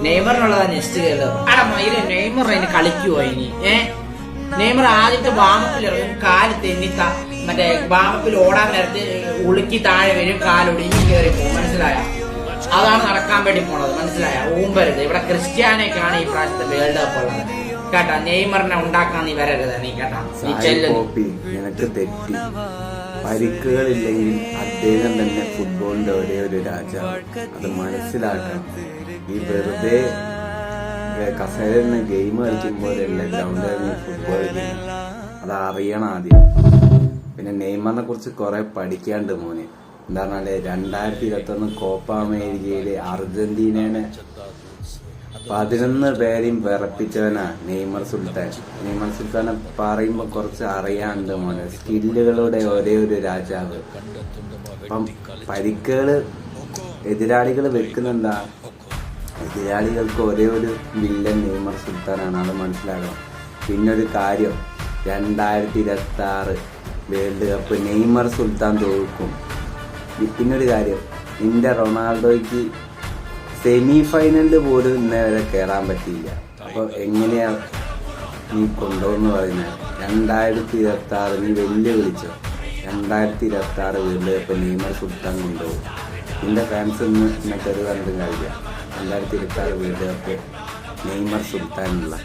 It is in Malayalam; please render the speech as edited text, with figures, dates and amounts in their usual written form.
നെയ്മറിനുള്ളതാ നെക്സ്റ്റ് കേട്ടോ. അടാ മയില് നെയ്മർ അതിന് കളിക്കുവോ ഇനി? നെയ്മർ ആദ്യത്തെ വാമപ്പിലിറങ്ങും, കാല് തെന്നി മറ്റേ വാമപ്പിൽ ഓടാൻ നേരത്ത് ഉളുക്കി താഴെ വരും, കാലൊടിഞ്ഞ് കയറി പോകും. മനസ്സിലായ? അതാണ് നടക്കാൻ വേണ്ടി പോണത്. മനസ്സിലായ? ഊമ്പരുത്. ഇവിടെ ക്രിസ്ത്യാനൊക്കെയാണ് ഈ പ്രാവശ്യത്തെ വേൾഡ് കപ്പ് ഉള്ളത് കേട്ടാ. നെയ്മറിനെ ഉണ്ടാക്കാൻ നീ വരരുത് നീ കേട്ടാ. നിനക്ക് തെറ്റി. പരിക്കുകളില്ലെങ്കിൽ അദ്ദേഹം തന്നെ ഫുട്ബോളിന്റെ ഒരേ ഒരു രാജാവ്. അത് മനസ്സിലാക്കണം. ഈ വെറുതെ കസേരയിൽ നിന്ന് ഗെയിം കളിക്കുമ്പോഴല്ല ഗ്രൗണ്ടിൽ ഫുട്ബോൾ കളിക്കുന്നത്. അത് അറിയണം ആദ്യം. പിന്നെ നെയ്മറിനെ കുറിച്ച് കുറെ പഠിക്കാണ്ട് മോനെ. എന്താ പറഞ്ഞാല് 2021 കോപ്പ അമേരിക്കയില് അർജന്റീനനെ 11 പേരെയും വിറപ്പിച്ചവനാ നെയ്മർ സുൽത്താൻ. നെയ്മർ സുൽത്താനെ പറയുമ്പോ കുറച്ച് അറിയാണ്ട് മോനെ. സ്കില്ലുകളുടെ ഒരേ ഒരു രാജാവ്. അപ്പം പരിക്കുകള് എതിരാളികൾ വെക്കുന്നുണ്ടാ? എതിരാളികൾക്ക് ഒരേ ഒരു വില്ലൻ നെയ്മർ സുൽത്താനാണ്. അത് മനസ്സിലാക്കണം. പിന്നൊരു കാര്യം, 2026 വേൾഡ് കപ്പ് നെയ്മർ സുൽത്താൻ തോൽക്കും. പിന്നൊരു കാര്യം, നിന്റെ റൊണാൾഡോയ്ക്ക് സെമി ഫൈനലിൽ പോലും ഇന്നേ വരെ കയറാൻ പറ്റിയില്ല. അപ്പോൾ എങ്ങനെയാ നീ കൊണ്ടുപോകുന്നു പറയുന്നത്? 2026 നീ വെല്ലുവിളിച്ചോ? 2026 വേൾഡ് കപ്പ് നെയ്മർ സുൽത്താൻ കൊണ്ടുപോകും. നിന്റെ ഫാൻസ് എന്നെ കരുതാണ്ടും കഴിക്കാം. 2026 വേൾഡ് കപ്പ് നെയ്മർ സുൽത്താനുള്ള